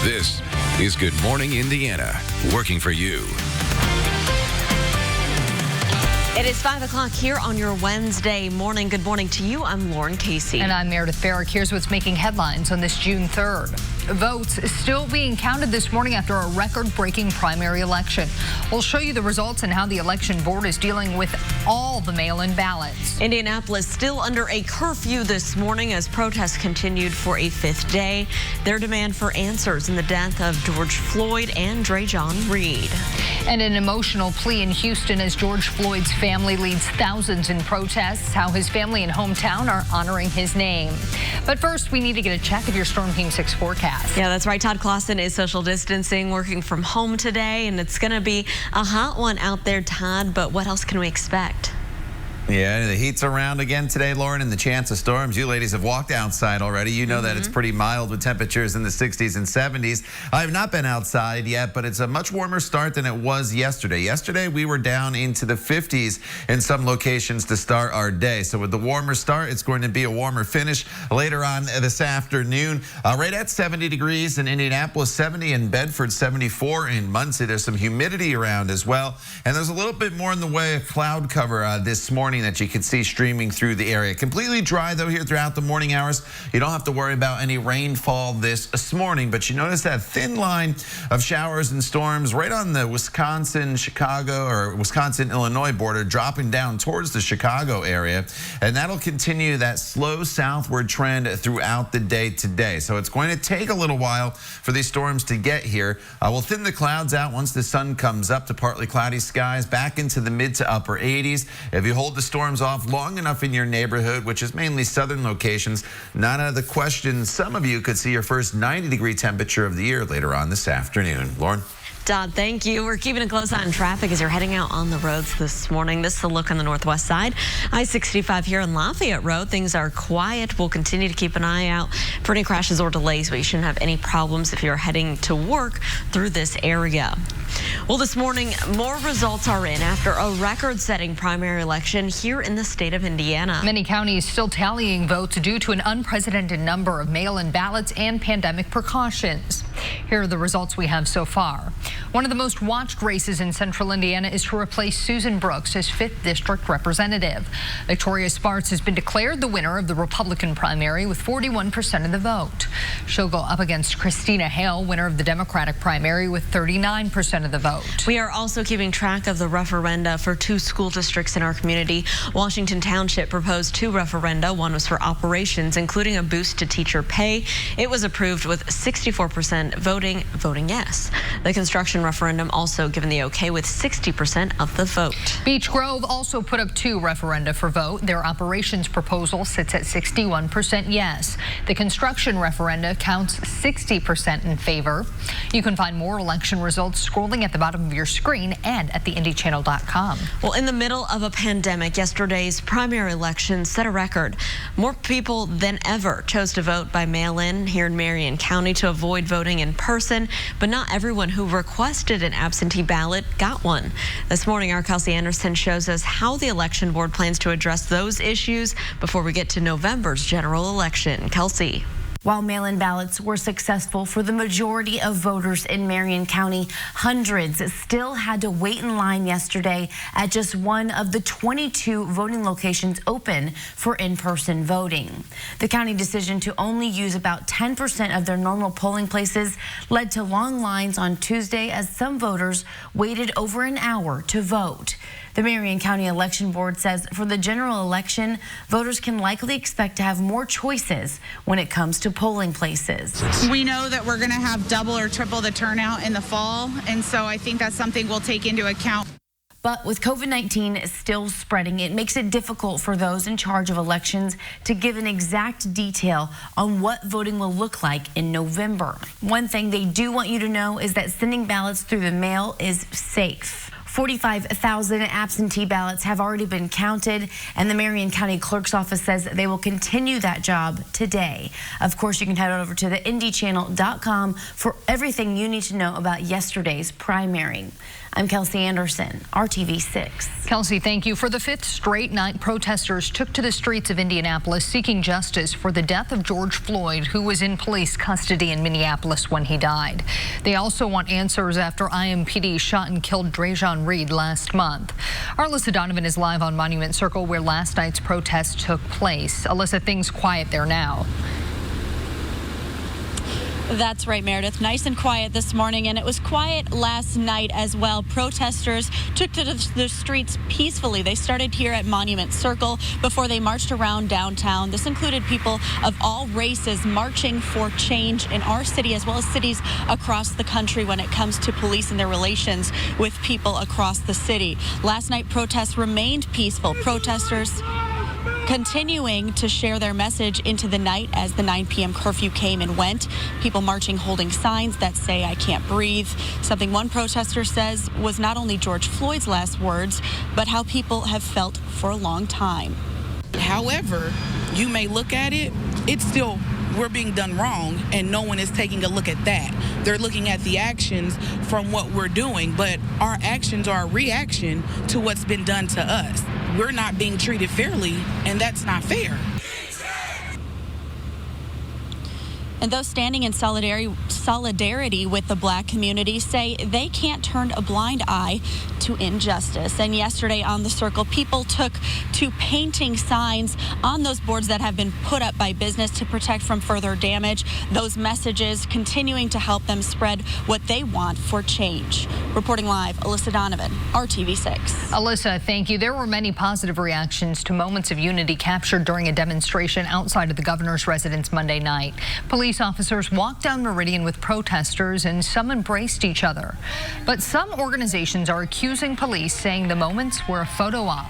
This is Good Morning Indiana, working for you. It is 5 o'clock here on your Wednesday morning. Good morning to you. I'm Lauren Casey. And I'm Meredith Barrick. Here's what's making headlines on this June 3rd. Votes still being counted this morning after a record-breaking primary election. We'll show you the results and how the election board is dealing with all the mail-in ballots. Indianapolis still under a curfew this morning as protests continued for a fifth day. Their demand for answers in the death of George Floyd and Dre'Jon Reed. And an emotional plea in Houston as George Floyd's family leads thousands in protests, how his family and hometown are honoring his name. But first, we need to get a check of your Storm Team 6 forecast. Yeah, that's right. Todd Clausen is social distancing, working from home today, and it's going to be a hot one out there, Todd. But what else can we expect? Yeah, the heat's around again today, Lauren, and the chance of storms. You ladies have walked outside already. You know that it's pretty mild with temperatures in the 60s and 70s. I have not been outside yet, but it's a much warmer start than it was yesterday. Yesterday, we were down into the 50s in some locations to start our day. So with the warmer start, it's going to be a warmer finish later on this afternoon. Right at 70 degrees in Indianapolis, 70 in Bedford, 74 in Muncie. There's some humidity around as well. And there's a little bit more in the way of cloud cover this morning that you can see streaming through the area. Completely dry, though, here throughout the morning hours. You don't have to worry about any rainfall this morning, but you notice that thin line of showers and storms right on the Wisconsin-Chicago or Wisconsin-Illinois border, dropping down towards the Chicago area, and that'll continue that slow southward trend throughout the day today. So it's going to take a little while for these storms to get here. We'll thin the clouds out once the sun comes up to partly cloudy skies, back into the mid to upper 80s. If you hold the storms off long enough in your neighborhood, which is mainly southern locations, not out of the question, some of you could see your first 90-degree temperature of the year later on this afternoon. Lauren? Todd, thank you. We're keeping a close eye on traffic as you're heading out on the roads this morning. This is a look on the northwest side. I-65 here on Lafayette Road. Things are quiet. We'll continue to keep an eye out for any crashes or delays, but you shouldn't have any problems if you're heading to work through this area. Well, this morning, more results are in after a record-setting primary election here in the state of Indiana. Many counties still tallying votes due to an unprecedented number of mail-in ballots and pandemic precautions. Here are the results we have so far. One of the most watched races in central Indiana is to replace Susan Brooks as 5th District Representative. Victoria Sparks has been declared the winner of the Republican primary with 41% of the vote. She'll go up against Christina Hale, winner of the Democratic primary, with 39% of the vote. We are also keeping track of the referenda for 2 school districts in our community. Washington Township proposed 2 referenda. One was for operations, including a boost to teacher pay. It was approved with 64% voting yes. The construction referendum also given the okay with 60% of the vote. Beech Grove also put up 2 referenda for vote. Their operations proposal sits at 61% yes. The construction referenda counts 60% in favor. You can find more election results scrolling at the bottom of your screen and at theindychannel.com. Well, in the middle of a pandemic, yesterday's primary election set a record. More people than ever chose to vote by mail-in here in Marion County to avoid voting in person, but not everyone who requested an absentee ballot got one. This morning, our Kelsey Anderson shows us how the election board plans to address those issues before we get to November's general election. Kelsey. While mail-in ballots were successful for the majority of voters in Marion County, hundreds still had to wait in line yesterday at just one of the 22 voting locations open for in-person voting. The county decision to only use about 10% of their normal polling places led to long lines on Tuesday as some voters waited over an hour to vote. The Marion County Election Board says for the general election, voters can likely expect to have more choices when it comes to polling places. We know that we're going to have double or triple the turnout in the fall, and so I think that's something we'll take into account. But with COVID-19 still spreading, it makes it difficult for those in charge of elections to give an exact detail on what voting will look like in November. One thing they do want you to know is that sending ballots through the mail is safe. 45,000 absentee ballots have already been counted, and the Marion County Clerk's Office says they will continue that job today. Of course, you can head over to theindychannel.com for everything you need to know about yesterday's primary. I'm Kelsey Anderson, RTV6. Kelsey, thank you. For the fifth straight night, protesters took to the streets of Indianapolis seeking justice for the death of George Floyd, who was in police custody in Minneapolis when he died. They also want answers after IMPD shot and killed Drejon Reed last month. Our Alyssa Donovan is live on Monument Circle, where last night's protest took place. Alyssa, things quiet there now. That's right, Meredith. Nice and quiet this morning, and it was quiet last night as well. Protesters took to the streets peacefully. They started here at Monument Circle before they marched around downtown. This included people of all races marching for change in our city as well as cities across the country when it comes to police and their relations with people across the city. Last night, protests remained peaceful. Protesters continuing to share their message into the night as the 9 p.m. curfew came and went. People marching holding signs that say, "I can't breathe," something one protester says was not only George Floyd's last words, but how people have felt for a long time. However, you may look at it, it's still, we're being done wrong, and no one is taking a look at that. They're looking at the actions from what we're doing, but our actions are a reaction to what's been done to us. We're not being treated fairly, and that's not fair. And those standing in solidarity with the black community say they can't turn a blind eye to injustice. And yesterday on the Circle, people took to painting signs on those boards that have been put up by business to protect from further damage. Those messages continuing to help them spread what they want for change. Reporting live, Alyssa Donovan, RTV6. Alyssa, thank you. There were many positive reactions to moments of unity captured during a demonstration outside of the governor's residence Monday night. Police officers walked down Meridian with protesters, and some embraced each other. But some organizations are accusing police, saying the moments were a photo op.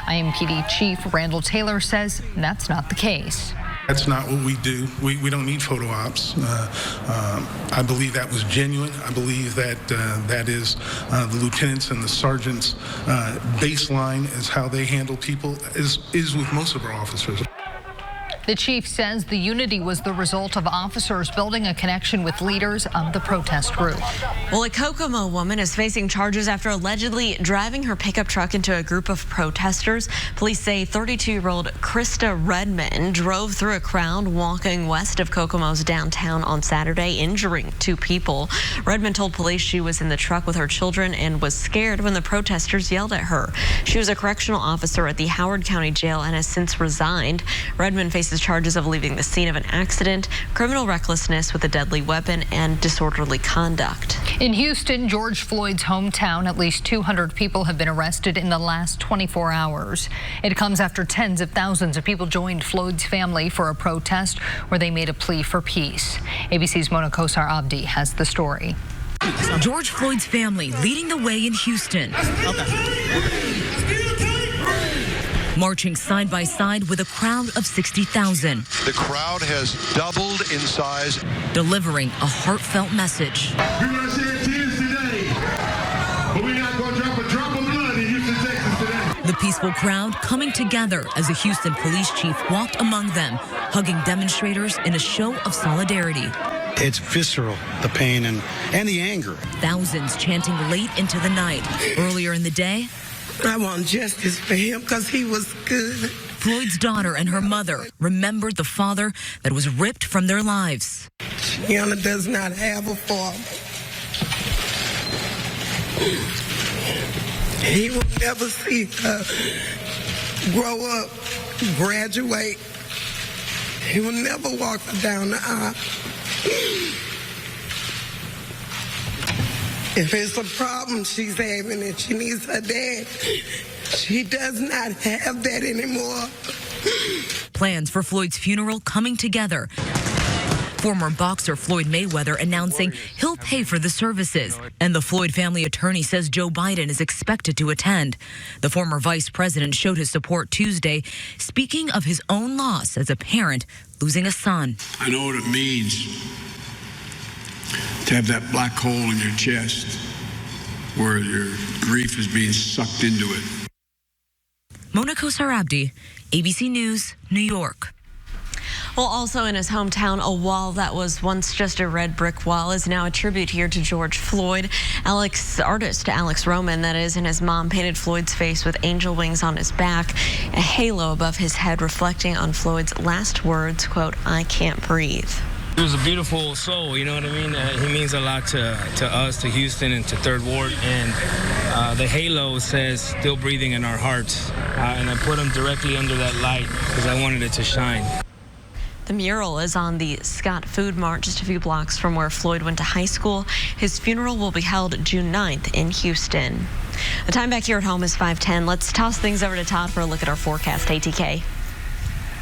IMPD Chief Randall Taylor says that's not the case. That's not what we do. We don't need photo ops. I believe that was genuine. I believe that that is the lieutenants and the sergeants' baseline is how they handle people, is with most of our officers. The chief says the unity was the result of officers building a connection with leaders of the protest group. Well, a Kokomo woman is facing charges after allegedly driving her pickup truck into a group of protesters. Police say 32-year-old Krista Redmond drove through a crowd walking west of Kokomo's downtown on Saturday, injuring 2 people. Redmond told police she was in the truck with her children and was scared when the protesters yelled at her. She was a correctional officer at the Howard County Jail and has since resigned. Redmond faces charges of leaving the scene of an accident, criminal recklessness with a deadly weapon, and disorderly conduct. In Houston, George Floyd's hometown, at least 200 people have been arrested in the last 24 hours. It comes after tens of thousands of people joined Floyd's family for a protest where they made a plea for peace. ABC's Mona Kosar Abdi has the story. George Floyd's family leading the way in Houston. Marching side by side with a crowd of 60,000. The crowd has doubled in size. Delivering a heartfelt message. We're going to shed tears today, but we're not going to drop a drop of blood in Houston, Texas today. The peaceful crowd coming together as a Houston police chief walked among them, hugging demonstrators in a show of solidarity. It's visceral, the pain and the anger. Thousands chanting late into the night. Earlier in the day, I want justice for him because he was good. Floyd's daughter and her mother remembered the father that was ripped from their lives. Shiana does not have a father. He will never see her grow up, graduate. He will never walk her down the aisle. If it's a problem she's having and she needs her dad, she does not have that anymore. Plans for Floyd's funeral coming together. Former boxer Floyd Mayweather announcing he'll pay for the services. And the Floyd family attorney says Joe Biden is expected to attend. The former vice president showed his support Tuesday, speaking of his own loss as a parent losing a son. I know what it means to have that black hole in your chest where your grief is being sucked into it. Mona Kosar Abdi, ABC News, New York. Well, also in his hometown, a wall that was once just a red brick wall is now a tribute here to George Floyd. Artist Alex Roman, that is, and his mom painted Floyd's face with angel wings on his back, a halo above his head reflecting on Floyd's last words, quote, "I can't breathe." He was a beautiful soul, you know what I mean? He means a lot to us, to Houston, and to 3rd Ward. And the halo says, "Still breathing in our hearts." And I put him directly under that light because I wanted it to shine. The mural is on the Scott Food Mart, just a few blocks from where Floyd went to high school. His funeral will be held June 9th in Houston. The time back here at home is 5:10. Let's toss things over to Todd for a look at our forecast. ATK.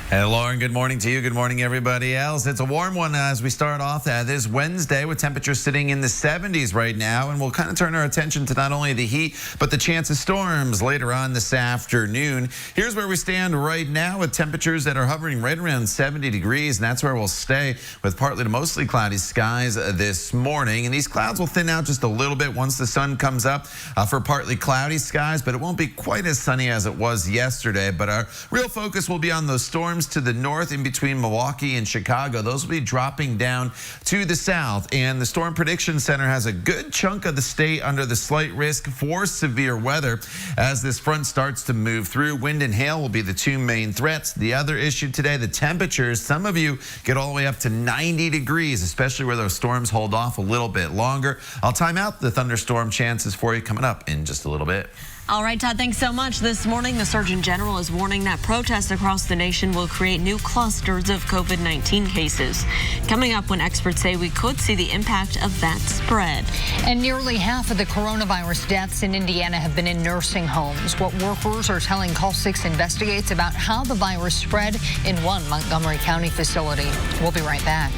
Hey, Lauren, good morning to you. Good morning, everybody else. It's a warm one as we start off this Wednesday with temperatures sitting in the 70s right now. And we'll kind of turn our attention to not only the heat, but the chance of storms later on this afternoon. Here's where we stand right now with temperatures that are hovering right around 70 degrees. And that's where we'll stay with partly to mostly cloudy skies this morning. And these clouds will thin out just a little bit once the sun comes up for partly cloudy skies. But it won't be quite as sunny as it was yesterday. But our real focus will be on those storms to the north in between Milwaukee and Chicago. Those will be dropping down to the south, and the Storm Prediction Center has a good chunk of the state under the slight risk for severe weather as this front starts to move through. Wind and hail will be the two main threats. The other issue today, the temperatures. Some of you get all the way up to 90 degrees, especially where those storms hold off a little bit longer. I'll time out the thunderstorm chances for you coming up in just a little bit. All right, Todd, thanks so much. This morning, the Surgeon General is warning that protests across the nation will create new clusters of COVID-19 cases. Coming up when experts say we could see the impact of that spread. And nearly half of the coronavirus deaths in Indiana have been in nursing homes. What workers are telling Call 6 investigates about how the virus spread in one Montgomery County facility. We'll be right back.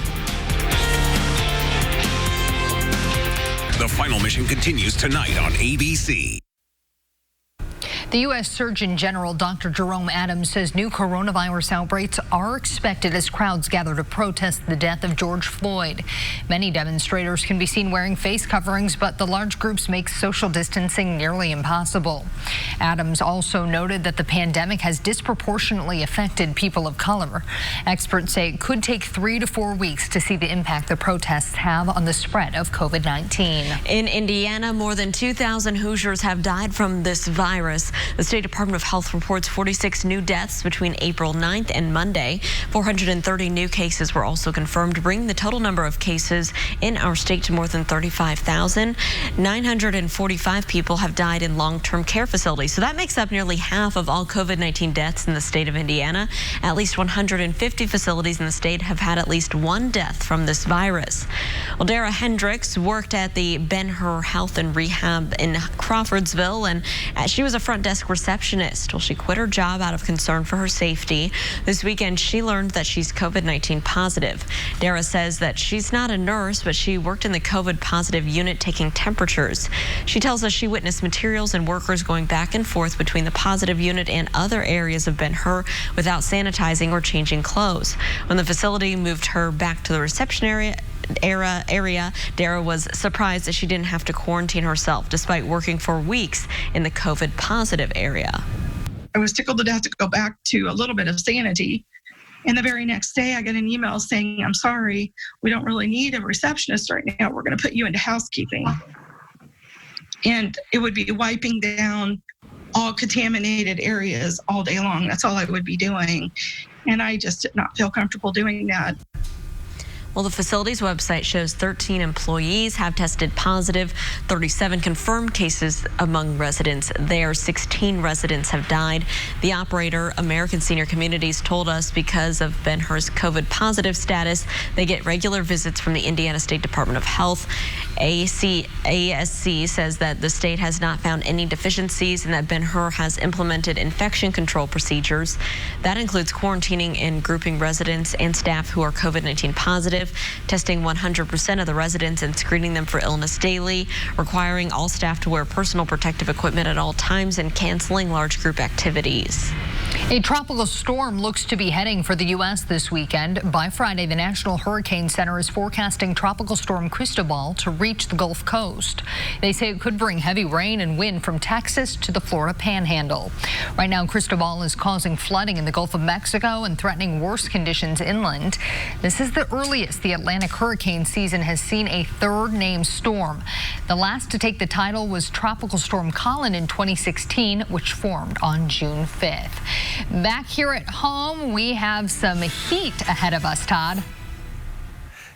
The Final Mission continues tonight on ABC. The U.S. Surgeon General Dr. Jerome Adams says new coronavirus outbreaks are expected as crowds gather to protest the death of George Floyd. Many demonstrators can be seen wearing face coverings, but the large groups make social distancing nearly impossible. Adams also noted that the pandemic has disproportionately affected people of color. Experts say it could take 3 to 4 weeks to see the impact the protests have on the spread of COVID-19. In Indiana, more than 2,000 Hoosiers have died from this virus. The State Department of Health reports 46 new deaths between April 9th and Monday. 430 new cases were also confirmed, bringing the total number of cases in our state to more than 35,000. 945 people have died in long-term care facilities. So that makes up nearly half of all COVID-19 deaths in the state of Indiana. At least 150 facilities in the state have had at least one death from this virus. Well, Dara Hendricks worked at the Ben-Hur Health and Rehab in Crawfordsville, and she was a front desk receptionist. Well, she quit her job out of concern for her safety. This weekend, she learned that she's COVID-19 positive. Dara says that she's not a nurse, but she worked in the COVID positive unit taking temperatures. She tells us she witnessed materials and workers going back and forth between the positive unit and other areas of Ben-Hur without sanitizing or changing clothes. When the facility moved her back to the reception area, Dara was surprised that she didn't have to quarantine herself despite working for weeks in the COVID positive area. I was tickled to death to go back to a little bit of sanity. And the very next day I get an email saying, "I'm sorry, we don't really need a receptionist right now. We're going to put you into housekeeping." And it would be wiping down all contaminated areas all day long. That's all I would be doing. And I just did not feel comfortable doing that. Well, the facility's website shows 13 employees have tested positive, 37 confirmed cases among residents there. 16 residents have died. The operator, American Senior Communities, told us because of Ben-Hur's COVID positive status, they get regular visits from the Indiana State Department of Health. ASC says that the state has not found any deficiencies and that Ben-Hur has implemented infection control procedures. That includes quarantining and grouping residents and staff who are COVID-19 positive. positive, testing 100% of the residents and screening them for illness daily, requiring all staff to wear personal protective equipment at all times and canceling large group activities. A tropical storm looks to be heading for the U.S. this weekend. By Friday, the National Hurricane Center is forecasting Tropical Storm Cristobal to reach the Gulf Coast. They say it could bring heavy rain and wind from Texas to the Florida Panhandle. Right now, Cristobal is causing flooding in the Gulf of Mexico and threatening worse conditions inland. This is the earliest the Atlantic hurricane season has seen a third named storm. The last to take the title was Tropical Storm Colin in 2016, which formed on June 5th. Back here at home, we have some heat ahead of us, Todd.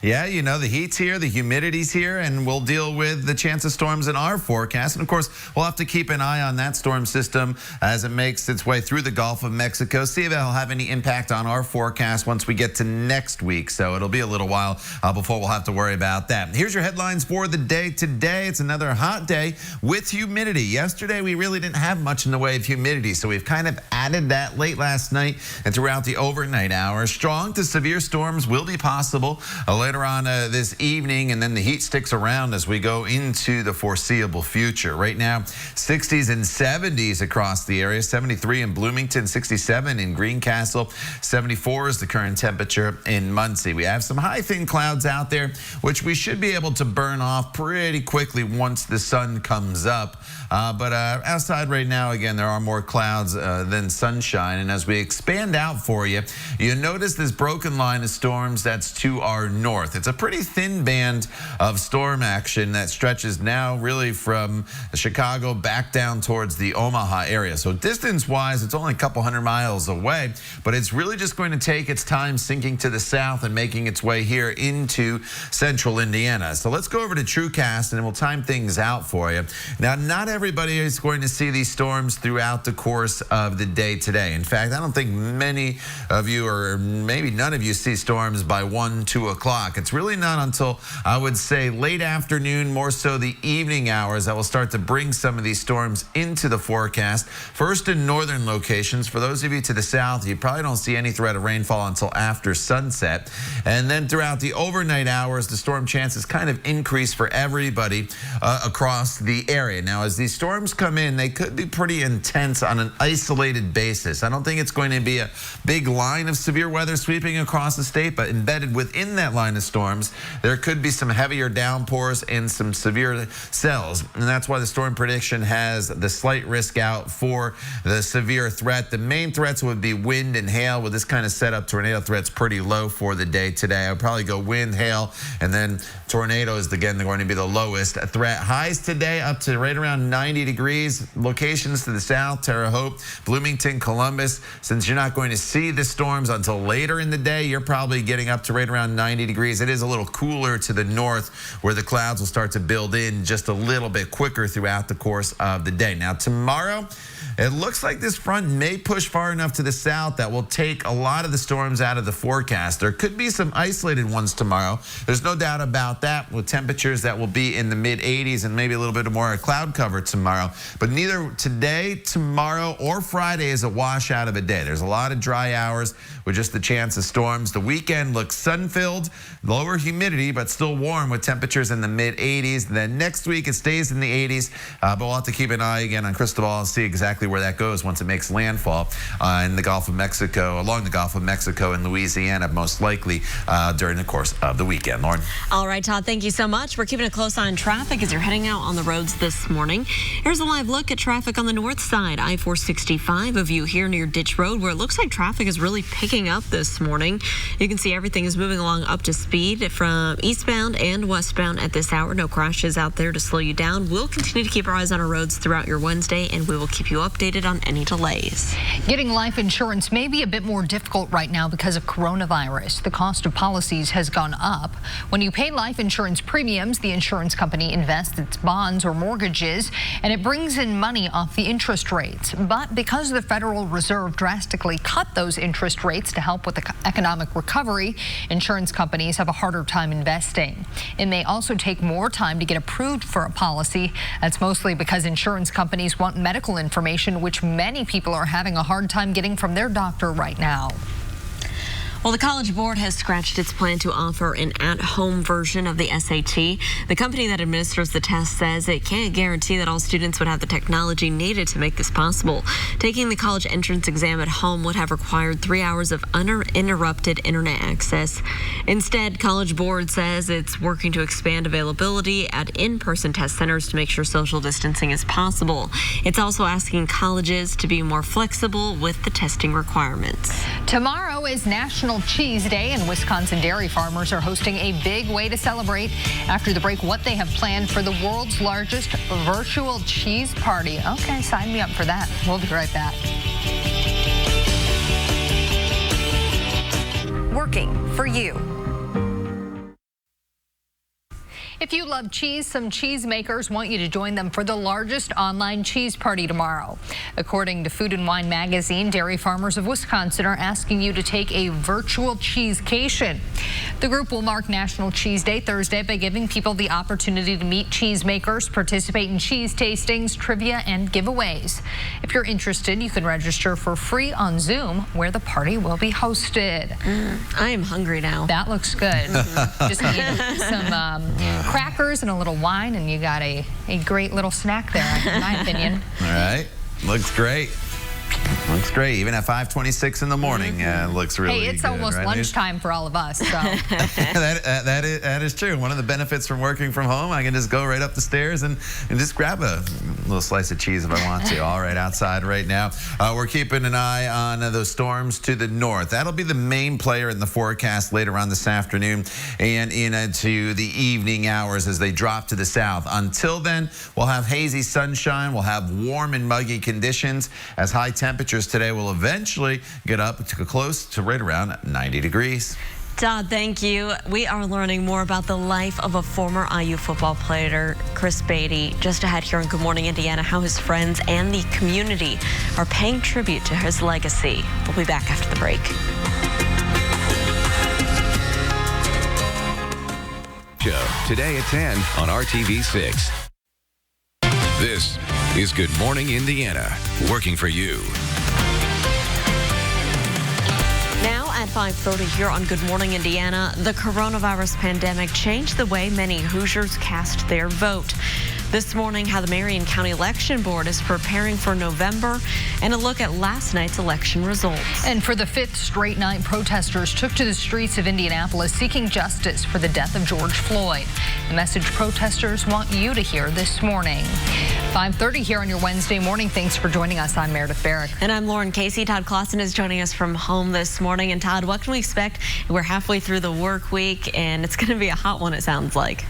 Yeah, you know, the heat's here, the humidity's here, and we'll deal with the chance of storms in our forecast. And of course, we'll have to keep an eye on that storm system as it makes its way through the Gulf of Mexico. See if it'll have any impact on our forecast once we get to next week. So it'll be a little while before we'll have to worry about that. Here's your headlines for the day today. It's another hot day with humidity. Yesterday, we really didn't have much in the way of humidity, so we've kind of added that late last night and throughout the overnight hours. Strong to severe storms will be possible later on this evening, and then the heat sticks around as we go into the foreseeable future. Right now, 60s and 70s across the area. 73 in Bloomington, 67 in Greencastle, 74 is the current temperature in Muncie. We have some high thin clouds out there, which we should be able to burn off pretty quickly once the sun comes up. But outside right now, again, there are more clouds than sunshine. And as we expand out for you, you notice this broken line of storms that's to our north. It's a pretty thin band of storm action that stretches now really from Chicago back down towards the Omaha area. So distance-wise, it's only a couple hundred miles away, but it's really just going to take its time sinking to the south and making its way here into central Indiana. So let's go over to TrueCast and we'll time things out for you. Now, not everybody is going to see these storms throughout the course of the day today. In fact, I don't think many of you, or maybe none of you, see storms by 1, 2 o'clock. It's really not until, I would say, late afternoon, more so the evening hours, that will start to bring some of these storms into the forecast. First in northern locations. For those of you to the south, you probably don't see any threat of rainfall until after sunset. And then throughout the overnight hours, the storm chances kind of increase for everybody across the area. Now, as these storms come in, they could be pretty intense on an isolated basis. I don't think it's going to be a big line of severe weather sweeping across the state, but embedded within that line of storms, there could be some heavier downpours and some severe cells. And that's why the storm prediction has the slight risk out for the severe threat. The main threats would be wind and hail. With this kind of setup, tornado threat's pretty low for the day today. I would probably go wind, hail, and then tornadoes, again, they're going to be the lowest threat. Highs today up to right around 90 degrees. Locations to the south, Terre Haute, Bloomington, Columbus. Since you're not going to see the storms until later in the day, you're probably getting up to right around 90 degrees. It is a little cooler to the north where the clouds will start to build in just a little bit quicker throughout the course of the day. Now, tomorrow, it looks like this front may push far enough to the south that will take a lot of the storms out of the forecast. There could be some isolated ones tomorrow. There's no doubt about that, with temperatures that will be in the mid-80s and maybe a little bit more cloud cover tomorrow. But neither today, tomorrow, or Friday is a washout of a day. There's a lot of dry hours with just the chance of storms. The weekend looks sun-filled, lower humidity, but still warm with temperatures in the mid-80s. Then next week, it stays in the 80s, but we'll have to keep an eye again on Cristobal and see exactly where that goes once it makes landfall in the Gulf of Mexico, along the Gulf of Mexico and Louisiana, most likely during the course of the weekend. Lauren? All right, Todd, thank you so much. We're keeping a close eye on traffic as you're heading out on the roads this morning. Here's a live look at traffic on the north side, I-465, a view here near Ditch Road, where it looks like traffic is really picking up this morning. You can see everything is moving along up to speed from eastbound and westbound at this hour. No crashes out there to slow you down. We'll continue to keep our eyes on our roads throughout your Wednesday, and we will keep you updated on any delays. Getting life insurance may be a bit more difficult right now because of coronavirus. The cost of policies has gone up. When you pay life insurance premiums, the insurance company invests its bonds or mortgages, and it brings in money off the interest rates. But because the Federal Reserve drastically cut those interest rates to help with the economic recovery, insurance companies have a harder time investing. It may also take more time to get approved for a policy. That's mostly because insurance companies want medical information, which many people are having a hard time getting from their doctor right now. Well, the College Board has scratched its plan to offer an at-home version of the SAT. The company that administers the test says it can't guarantee that all students would have the technology needed to make this possible. Taking the college entrance exam at home would have required 3 hours of uninterrupted internet access. Instead, College Board says it's working to expand availability at in-person test centers to make sure social distancing is possible. It's also asking colleges to be more flexible with the testing requirements. Tomorrow is National Cheese Day, and Wisconsin dairy farmers are hosting a big way to celebrate. After the break, what they have planned for the world's largest virtual cheese party. Okay, sign me up for that. We'll be right back. Working for you. If you love cheese, some cheesemakers want you to join them for the largest online cheese party tomorrow. According to Food and Wine magazine, dairy farmers of Wisconsin are asking you to take a virtual cheesecation. The group will mark National Cheese Day Thursday by giving people the opportunity to meet cheesemakers, participate in cheese tastings, trivia, and giveaways. If you're interested, you can register for free on Zoom, where the party will be hosted. I am hungry now. That looks good. Just need some crackers and a little wine, and you got a great little snack there, in my opinion. All right. Looks great. Looks great. Even at 5:26 in the morning, looks really good. Hey, it's almost right? lunchtime for all of us. So. that is true. One of the benefits from working from home, I can just go right up the stairs and just grab a little slice of cheese if I want to. All right, outside right now. We're keeping an eye on those storms to the north. That'll be the main player in the forecast later on this afternoon and into the evening hours as they drop to the south. Until then, we'll have hazy sunshine. We'll have warm and muggy conditions as high temperatures today will eventually get up to close to right around 90 degrees. Todd, thank you. We are learning more about the life of a former IU football player, Chris Beatty, just ahead here on Good Morning Indiana, how his friends and the community are paying tribute to his legacy. We'll be back after the break. Show today at 10 on RTV6. This is Good Morning Indiana, working for you. Now at 5:30 here on Good Morning Indiana, the coronavirus pandemic changed the way many Hoosiers cast their vote. This morning, how the Marion County Election Board is preparing for November, and a look at last night's election results. And for the 5th straight night, protesters took to the streets of Indianapolis seeking justice for the death of George Floyd. The message protesters want you to hear this morning. 5:30 here on your Wednesday morning. Thanks for joining us. I'm Meredith Barrick. And I'm Lauren Casey. Todd Clausen is joining us from home this morning. And Todd, what can we expect? We're halfway through the work week, and it's going to be a hot one, it sounds like.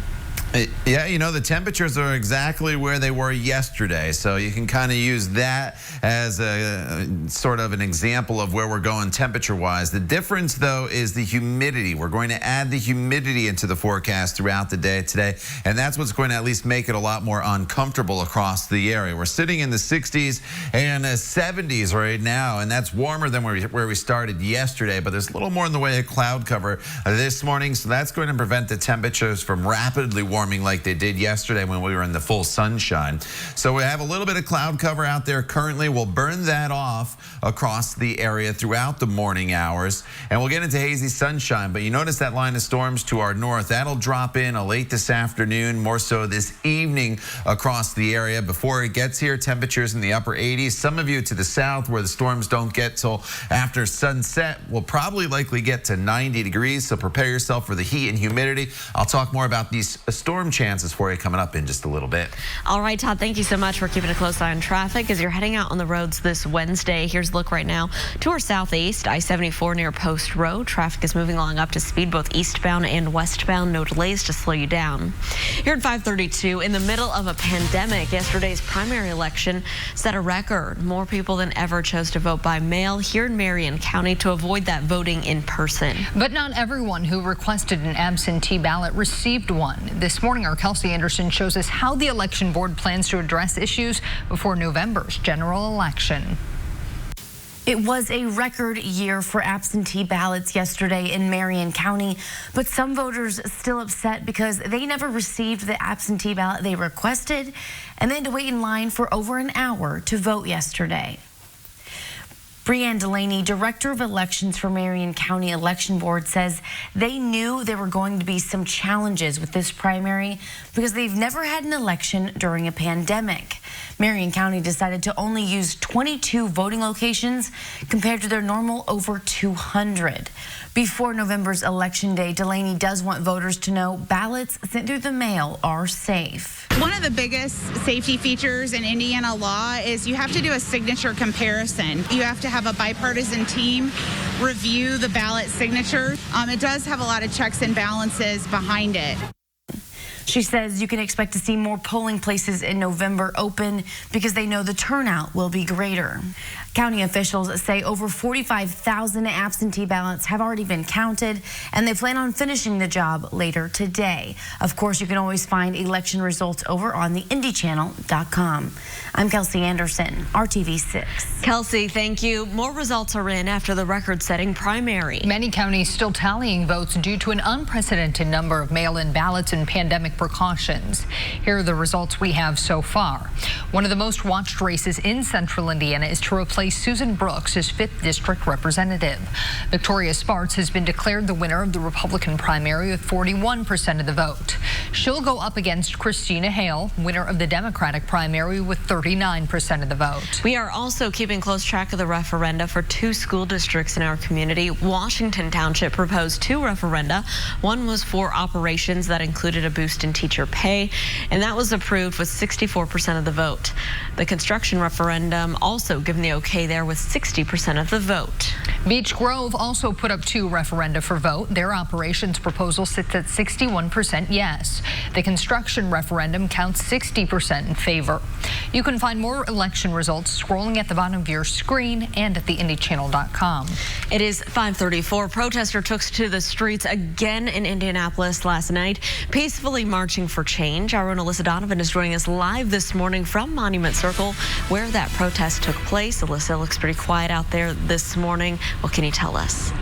Yeah, you know, the temperatures are exactly where they were yesterday, so you can kind of use that as a sort of an example of where we're going temperature-wise. The difference, though, is the humidity. We're going to add the humidity into the forecast throughout the day today, and that's what's going to at least make it a lot more uncomfortable across the area. We're sitting in the 60s and 70s right now, and that's warmer than where we started yesterday, but there's a little more in the way of cloud cover this morning, so that's going to prevent the temperatures from rapidly warming like they did yesterday when we were in the full sunshine. So we have a little bit of cloud cover out there currently. We'll burn that off across the area throughout the morning hours, and we'll get into hazy sunshine. But you notice that line of storms to our north. That'll drop in late this afternoon, more so this evening across the area. Before it gets here, temperatures in the upper 80s. Some of you to the south where the storms don't get till after sunset will probably likely get to 90 degrees. So prepare yourself for the heat and humidity. I'll talk more about these storm chances for you coming up in just a little bit. All right, Todd, thank you so much. We're keeping a close eye on traffic as you're heading out on the roads this Wednesday. Here's a look right now to our southeast, I-74 near Post Road. Traffic is moving along up to speed both eastbound and westbound. No delays to slow you down. Here at 5:32, in the middle of a pandemic, yesterday's primary election set a record. More people than ever chose to vote by mail here in Marion County to avoid that voting in person. But not everyone who requested an absentee ballot received one. This morning, our Kelsey Anderson shows us how the election board plans to address issues before November's general election. It was a record year for absentee ballots yesterday in Marion County, but some voters still upset because they never received the absentee ballot they requested, and they had to wait in line for over an hour to vote yesterday. Breanne Delaney, Director of Elections for Marion County Election Board, says they knew there were going to be some challenges with this primary because they've never had an election during a pandemic. Marion County decided to only use 22 voting locations compared to their normal over 200. Before November's election day, Delaney does want voters to know ballots sent through the mail are safe. One of the biggest safety features in Indiana law is you have to do a signature comparison. You have to have a bipartisan team review the ballot signature. It does have a lot of checks and balances behind it. She says you can expect to see more polling places in November open because they know the turnout will be greater. County officials say over 45,000 absentee ballots have already been counted, and they plan on finishing the job later today. Of course, you can always find election results over on the IndyChannel.com. I'm Kelsey Anderson, RTV6. Kelsey, thank you. More results are in after the record-setting primary. Many counties still tallying votes due to an unprecedented number of mail-in ballots and pandemic precautions. Here are the results we have so far. One of the most watched races in central Indiana is to replace Susan Brooks as 5th District Representative. Victoria Spartz has been declared the winner of the Republican primary with 41% of the vote. She'll go up against Christina Hale, winner of the Democratic primary, with 39% of the vote. We are also keeping close track of the referenda for 2 school districts in our community. Washington Township proposed 2 referenda. One was for operations that included a boost in teacher pay, and that was approved with 64% of the vote. The construction referendum also given the okay there with 60% of the vote. Beech Grove also put up 2 referenda for vote. Their operations proposal sits at 61% yes. The construction referendum counts 60% in favor. You can find more election results scrolling at the bottom of your screen and at the IndyChannel.com. It is 5:34. Protesters took to the streets again in Indianapolis last night, peacefully marching for change. Our own Alyssa Donovan is joining us live this morning from Monument Circle, where that protest took place. Alyssa, looks pretty quiet out there this morning. What can you tell us?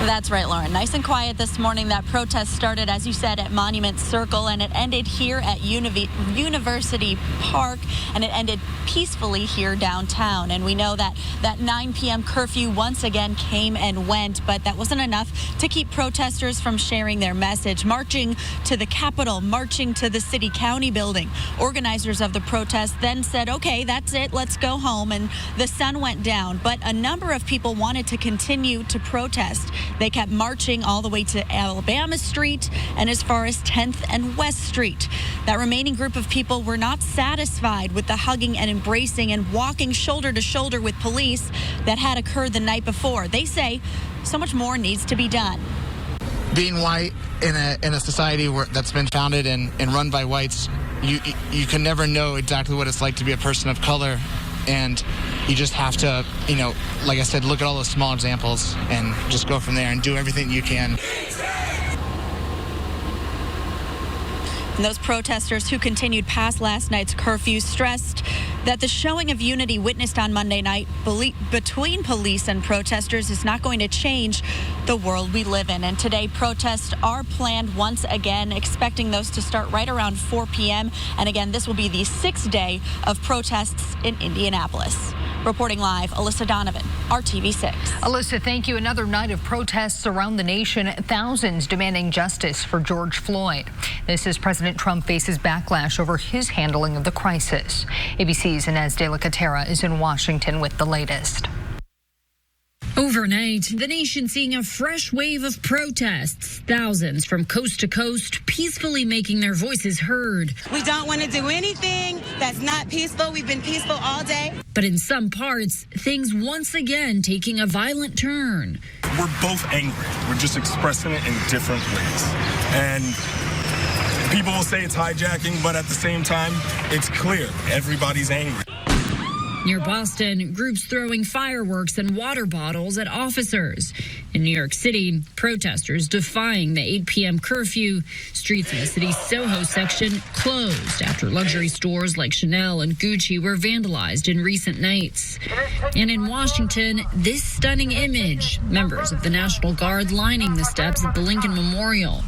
That's right, Lauren. Nice and quiet this morning. That protest started, as you said, at Monument Circle, and it ended here at University Park, and it ended peacefully here downtown. And we know that that 9 p.m. curfew once again came and went, but that wasn't enough to keep protesters from sharing their message, marching to the Capitol, marching to the City County building. Organizers of the protest then said, okay, that's it, let's go home, and the sun went down. But a number of people wanted to continue to protest. They kept marching all the way to Alabama Street and as far as 10th and West Street. That remaining group of people were not satisfied with the hugging and embracing and walking shoulder to shoulder with police that had occurred the night before. They say so much more needs to be done. Being white in a society that's been founded and run by whites, you can never know exactly what it's like to be a person of color. And you just have to, like I said, look at all those small examples and just go from there and do everything you can. And those protesters who continued past last night's curfew stressed that the showing of unity witnessed on Monday night between police and protesters is not going to change the world we live in. And today, protests are planned once again, expecting those to start right around 4 p.m. And again, this will be the 6th day of protests in Indianapolis. Reporting live, Alyssa Donovan, RTV6. Alyssa, thank you. Another night of protests around the nation, thousands demanding justice for George Floyd. This as President Trump faces backlash over his handling of the crisis. ABC's Inez de la Catera is in Washington with the latest. Overnight, the nation seeing a fresh wave of protests. Thousands from coast to coast peacefully making their voices heard. We don't want to do anything that's not peaceful. We've been peaceful all day. But in some parts, things once again taking a violent turn. We're both angry. We're just expressing it in different ways. And people will say it's hijacking, but at the same time, it's clear everybody's angry. Near Boston, groups throwing fireworks and water bottles at officers. In New York City, protesters defying the 8 p.m. curfew. Streets in the city's Soho section closed after luxury stores like Chanel and Gucci were vandalized in recent nights. And in Washington, this stunning image, members of the National Guard lining the steps at the Lincoln Memorial.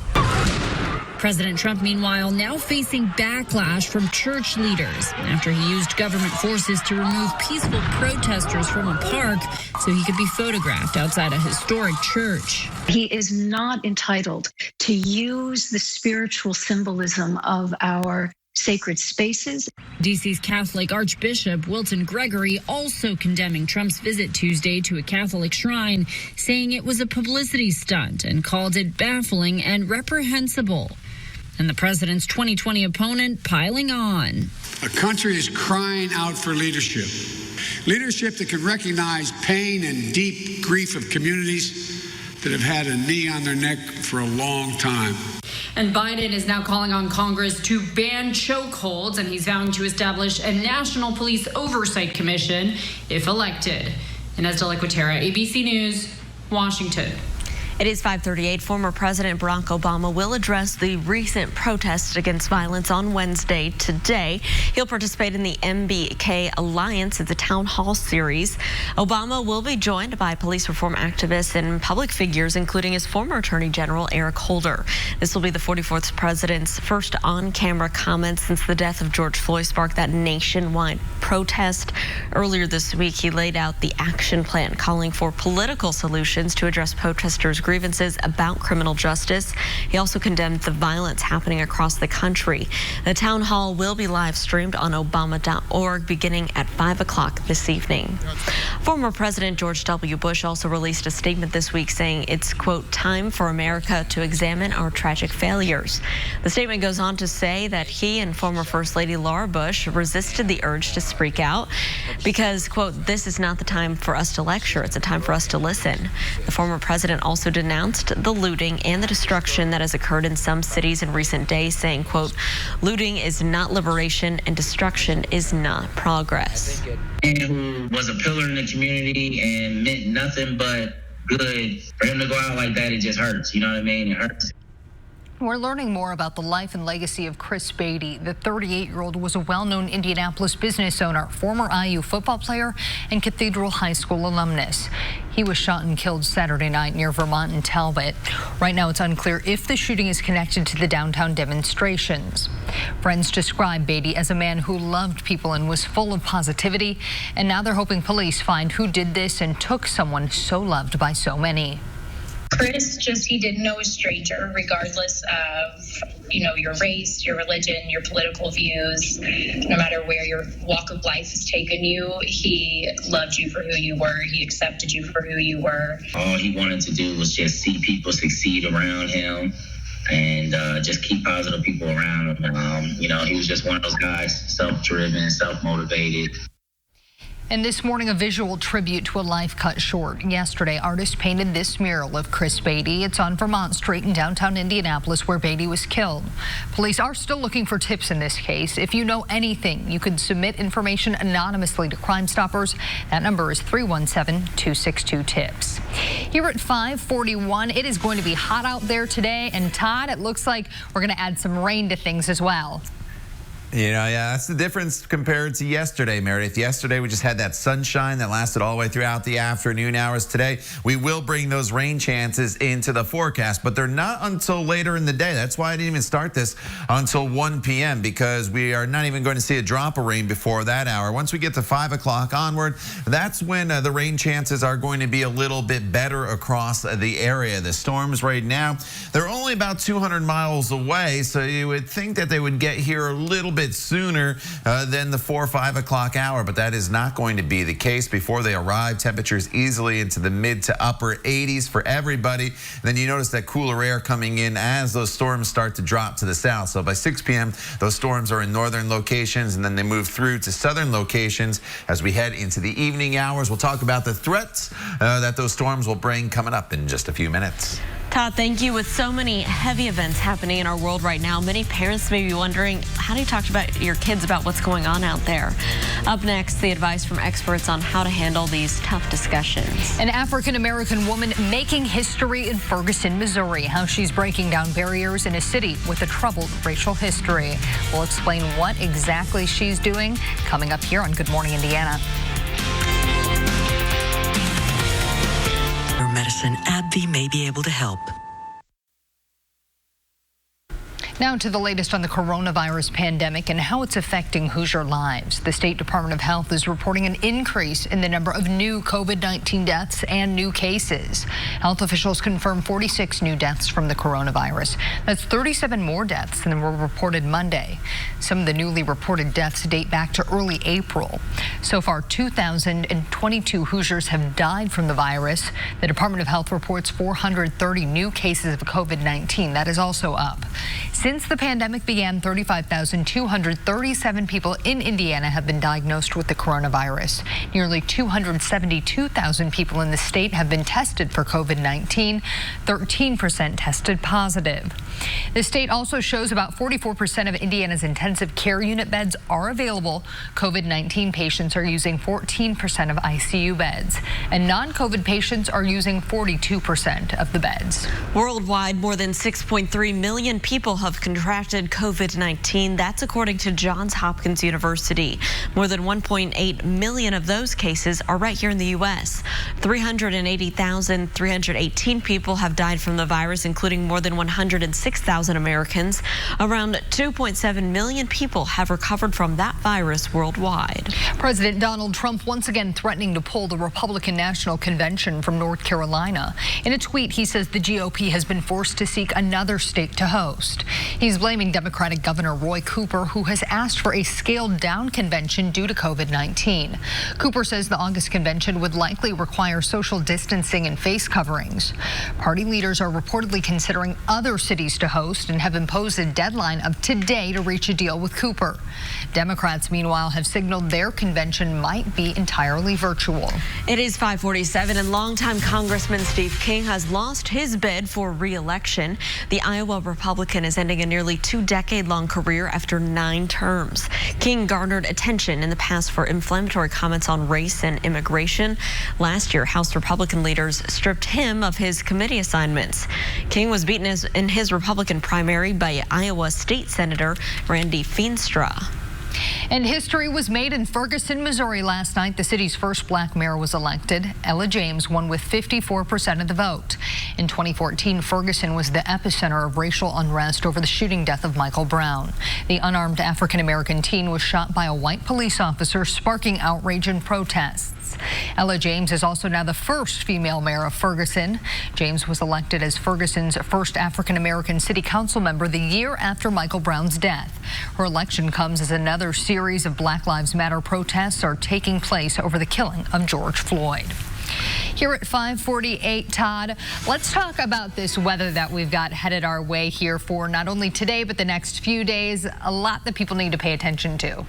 President Trump, meanwhile, now facing backlash from church leaders after he used government forces to remove peaceful protesters from a park so he could be photographed outside a historic church. He is not entitled to use the spiritual symbolism of our sacred spaces. D.C.'s Catholic Archbishop Wilton Gregory also condemning Trump's visit Tuesday to a Catholic shrine, saying it was a publicity stunt and called it baffling and reprehensible. And the president's 2020 opponent piling on. A country is crying out for leadership. Leadership that can recognize pain and deep grief of communities that have had a knee on their neck for a long time. And Biden is now calling on Congress to ban chokeholds, and he's vowing to establish a National Police Oversight Commission if elected. Inez Deliquatera, ABC News, Washington. It is 5:38. Former President Barack Obama will address the recent protests against violence on Wednesday today. He'll participate in the MBK Alliance at the Town Hall series. Obama will be joined by police reform activists and public figures, including his former Attorney General Eric Holder. This will be the 44th president's first on-camera comments since the death of George Floyd sparked that nationwide protest. Earlier this week, he laid out the action plan calling for political solutions to address protesters' grievances about criminal justice. He also condemned the violence happening across the country. The town hall will be live streamed on Obama.org beginning at 5 o'clock this evening. Former President George W. Bush also released a statement this week saying it's, quote, time for America to examine our tragic failures. The statement goes on to say that he and former First Lady Laura Bush resisted the urge to speak out because, quote, this is not the time for us to lecture. It's a time for us to listen. The former president also denounced the looting and the destruction that has occurred in some cities in recent days, saying, quote, looting is not liberation and destruction is not progress. Who was a pillar in the community and meant nothing but good, for him to go out like that, it just hurts. You know what I mean? It hurts. We're learning more about the life and legacy of Chris Beatty. The 38-year-old was a well-known Indianapolis business owner, former IU football player, and Cathedral High School alumnus. He was shot and killed Saturday night near Vermont and Talbot. Right now, it's unclear if the shooting is connected to the downtown demonstrations. Friends describe Beatty as a man who loved people and was full of positivity. And now they're hoping police find who did this and took someone so loved by so many. Chris, he didn't know a stranger, regardless of, your race, your religion, your political views. No matter where your walk of life has taken you, he loved you for who you were. He accepted you for who you were. All he wanted to do was just see people succeed around him and just keep positive people around him. He was just one of those guys, self-driven, self-motivated. And this morning, a visual tribute to a life cut short. Yesterday, artists painted this mural of Chris Beatty. It's on Vermont Street in downtown Indianapolis, where Beatty was killed. Police are still looking for tips in this case. If you know anything, you can submit information anonymously to Crime Stoppers. That number is 317-262-TIPS. Here at 5:41, it is going to be hot out there today. And Todd, it looks like we're going to add some rain to things as well. Yeah, that's the difference compared to yesterday, Meredith. Yesterday, we just had that sunshine that lasted all the way throughout the afternoon hours. Today, we will bring those rain chances into the forecast, but they're not until later in the day. That's why I didn't even start this until 1 p.m. because we are not even going to see a drop of rain before that hour. Once we get to 5 o'clock onward, that's when the rain chances are going to be a little bit better across the area. The storms right now, they're only about 200 miles away, so you would think that they would get here a little bit sooner than the 4 or 5 o'clock hour, but that is not going to be the case. Before they arrive, temperatures easily into the mid to upper 80s for everybody. Then you notice that cooler air coming in as those storms start to drop to the south. So by 6 p.m., those storms are in northern locations, and then they move through to southern locations as we head into the evening hours. We'll talk about the threats that those storms will bring coming up in just a few minutes. Todd, thank you. With so many heavy events happening in our world right now, many parents may be wondering, how do you talk to your kids about what's going on out there? Up next, the advice from experts on how to handle these tough discussions. An African-American woman making history in Ferguson, Missouri. How she's breaking down barriers in a city with a troubled racial history. We'll explain what exactly she's doing coming up here on Good Morning Indiana. Medicine, AbbVie may be able to help. Now to the latest on the coronavirus pandemic and how it's affecting Hoosier lives. The State Department of Health is reporting an increase in the number of new COVID-19 deaths and new cases. Health officials confirmed 46 new deaths from the coronavirus. That's 37 more deaths than were reported Monday. Some of the newly reported deaths date back to early April. So far, 2,022 Hoosiers have died from the virus. The Department of Health reports 430 new cases of COVID-19. That is also up. Since the pandemic began, 35,237 people in Indiana have been diagnosed with the coronavirus. Nearly 272,000 people in the state have been tested for COVID-19. 13% tested positive. The state also shows about 44% of Indiana's intensive care unit beds are available. COVID-19 patients are using 14% of ICU beds, and non-COVID patients are using 42% of the beds. Worldwide, more than 6.3 million people have contracted COVID-19. That's according to Johns Hopkins University. More than 1.8 million of those cases are right here in the U.S. 380,318 people have died from the virus, including more than 106,000 Americans. Around 2.7 million people have recovered from that virus worldwide. President Donald Trump once again threatening to pull the Republican National Convention from North Carolina. In a tweet, he says the GOP has been forced to seek another state to host. He's blaming Democratic Governor Roy Cooper, who has asked for a scaled-down convention due to COVID-19. Cooper says the August convention would likely require social distancing and face coverings. Party leaders are reportedly considering other cities to host and have imposed a deadline of today to reach a deal with Cooper. Democrats, meanwhile, have signaled their convention might be entirely virtual. It is 5:47, and longtime Congressman Steve King has lost his bid for re-election. The Iowa Republican is ending a nearly 2-decade-long career after 9 terms. King garnered attention in the past for inflammatory comments on race and immigration. Last year, House Republican leaders stripped him of his committee assignments. King was beaten in his Republican primary by Iowa State Senator Randy Feenstra. And history was made in Ferguson, Missouri last night. The city's first black mayor was elected. Ella James won with 54% of the vote. In 2014, Ferguson was the epicenter of racial unrest over the shooting death of Michael Brown. The unarmed African-American teen was shot by a white police officer, sparking outrage and protests. Ella James is also now the first female mayor of Ferguson. James was elected as Ferguson's first African-American city council member the year after Michael Brown's death. Her election comes as another series of Black Lives Matter protests are taking place over the killing of George Floyd. Here at 5:48, Todd, let's talk about this weather that we've got headed our way here for not only today, but the next few days. A lot that people need to pay attention to.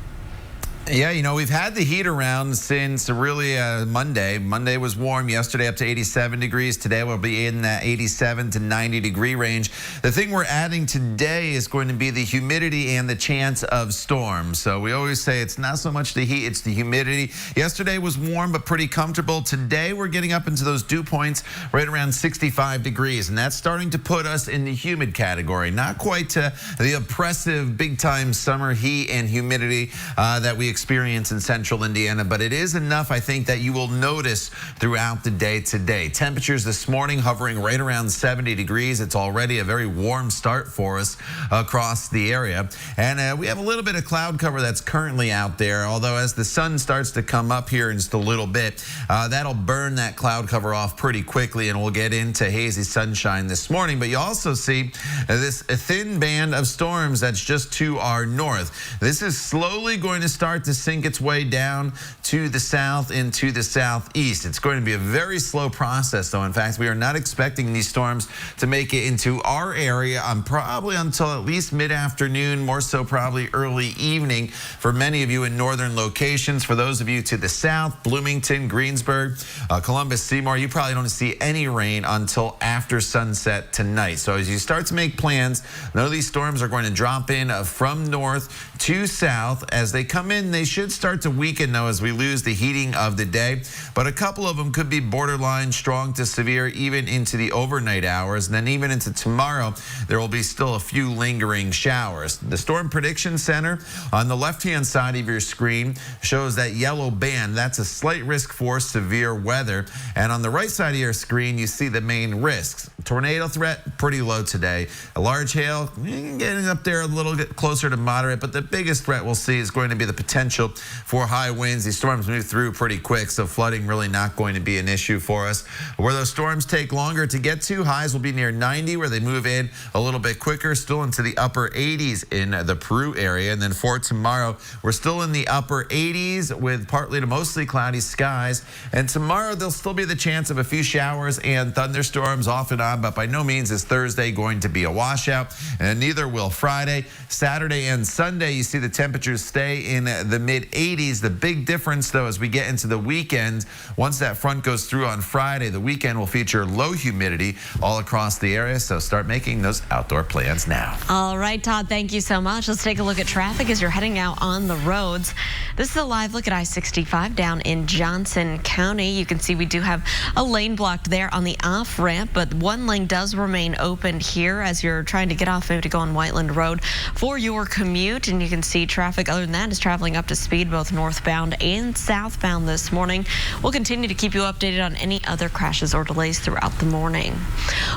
Yeah, you know, we've had the heat around since really Monday. Monday was warm yesterday, up to 87 degrees. Today we'll be in that 87 to 90 degree range. The thing we're adding today is going to be the humidity and the chance of storms. So we always say it's not so much the heat, it's the humidity. Yesterday was warm but pretty comfortable. Today we're getting up into those dew points right around 65 degrees, and that's starting to put us in the humid category. Not quite to the oppressive big-time summer heat and humidity that we experience in central Indiana, but it is enough, I think, that you will notice throughout the day today. Temperatures this morning hovering right around 70 degrees. It's already a very warm start for us across the area. And we have a little bit of cloud cover that's currently out there, although as the sun starts to come up here in just a little bit, that'll burn that cloud cover off pretty quickly, and we'll get into hazy sunshine this morning. But you also see this thin band of storms that's just to our north. This is slowly going to start to sink its way down to the south into the southeast. It's going to be a very slow process, though. In fact, we are not expecting these storms to make it into our area probably until at least mid-afternoon, more so probably early evening for many of you in northern locations. For those of you to the south, Bloomington, Greensburg, Columbus, Seymour, you probably don't see any rain until after sunset tonight. So as you start to make plans, none of these storms are going to drop in from north to south. As they come in, in. They should start to weaken, though, as we lose the heating of the day. But a couple of them could be borderline strong to severe even into the overnight hours. And then even into tomorrow, there will be still a few lingering showers. The Storm Prediction Center on the left-hand side of your screen shows that yellow band. That's a slight risk for severe weather. And on the right side of your screen, you see the main risks. Tornado threat, pretty low today. A large hail, getting up there a little bit closer to moderate, but the biggest threat we'll see is going to be the potential for high winds. These storms move through pretty quick, so flooding really not going to be an issue for us. Where those storms take longer to get to, highs will be near 90, where they move in a little bit quicker, still into the upper 80s in the Peru area. And then for tomorrow, we're still in the upper 80s with partly to mostly cloudy skies. And tomorrow, there'll still be the chance of a few showers and thunderstorms off and on, but by no means is Thursday going to be a washout, and neither will Friday. Saturday and Sunday, you see the temperatures stay in the mid-80s. The big difference, though, as we get into the weekend, once that front goes through on Friday, the weekend will feature low humidity all across the area, so start making those outdoor plans now. All right, Todd, thank you so much. Let's take a look at traffic as you're heading out on the roads. This is a live look at I-65 down in Johnson County. You can see we do have a lane blocked there on the off-ramp, but one lane does remain open here as you're trying to get off, maybe to go on Whiteland Road for your commute. And you can see traffic other than that is traveling up to speed both northbound and southbound this morning. We'll continue to keep you updated on any other crashes or delays throughout the morning.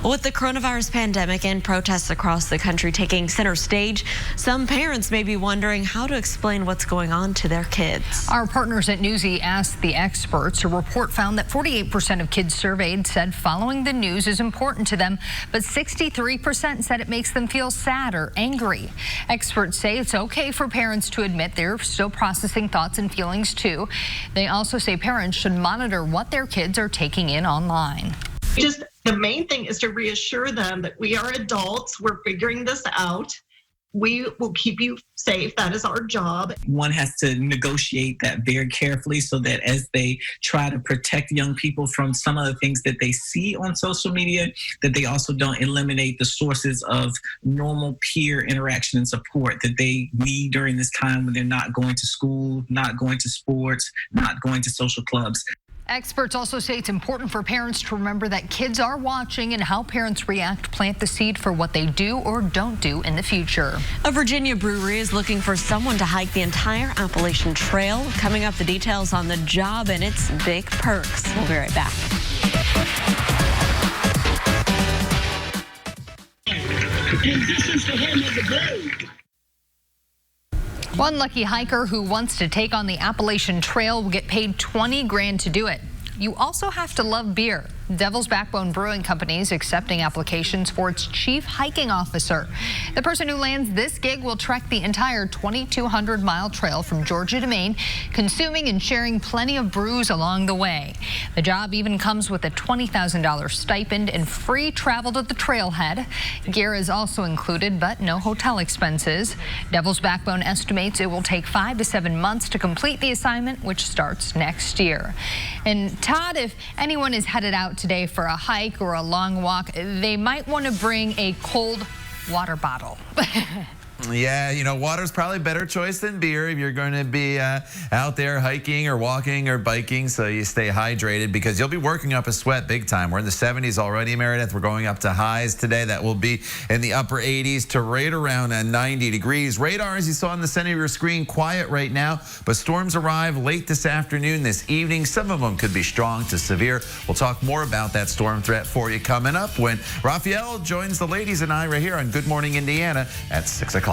With the coronavirus pandemic and protests across the country taking center stage, some parents may be wondering how to explain what's going on to their kids. Our partners at Newsy asked the experts. A report found that 48% of kids surveyed said following the news is important to them, but 63% said it makes them feel sad or angry. Experts say it's okay for parents to admit they're still processing thoughts and feelings too. They also say parents should monitor what their kids are taking in online. Just the main thing is to reassure them that we are adults, we're figuring this out. We will keep you safe. That is our job. One has to negotiate that very carefully so that as they try to protect young people from some of the things that they see on social media, that they also don't eliminate the sources of normal peer interaction and support that they need during this time when they're not going to school, not going to sports, not going to social clubs. Experts also say it's important for parents to remember that kids are watching and how parents react plant the seed for what they do or don't do in the future. A Virginia brewery is looking for someone to hike the entire Appalachian Trail. Coming up, the details on the job and its big perks. We'll be right back. This is the home of the brave. One lucky hiker who wants to take on the Appalachian Trail will get paid $20 grand to do it. You also have to love beer. Devil's Backbone Brewing Company is accepting applications for its chief hiking officer. The person who lands this gig will trek the entire 2,200-mile trail from Georgia to Maine, consuming and sharing plenty of brews along the way. The job even comes with a $20,000 stipend and free travel to the trailhead. Gear is also included, but no hotel expenses. Devil's Backbone estimates it will take 5 to 7 months to complete the assignment, which starts next year. And Todd, if anyone is headed out today for a hike or a long walk, they might want to bring a cold water bottle. Yeah, you know, water's probably a better choice than beer if you're going to be out there hiking or walking or biking, so you stay hydrated because you'll be working up a sweat big time. We're in the 70s already, Meredith. We're going up to highs today that will be in the upper 80s to right around 90 degrees. Radar, as you saw on the center of your screen, quiet right now, but storms arrive late this afternoon, this evening. Some of them could be strong to severe. We'll talk more about that storm threat for you coming up when Raphael joins the ladies and I right here on Good Morning Indiana at 6 o'clock.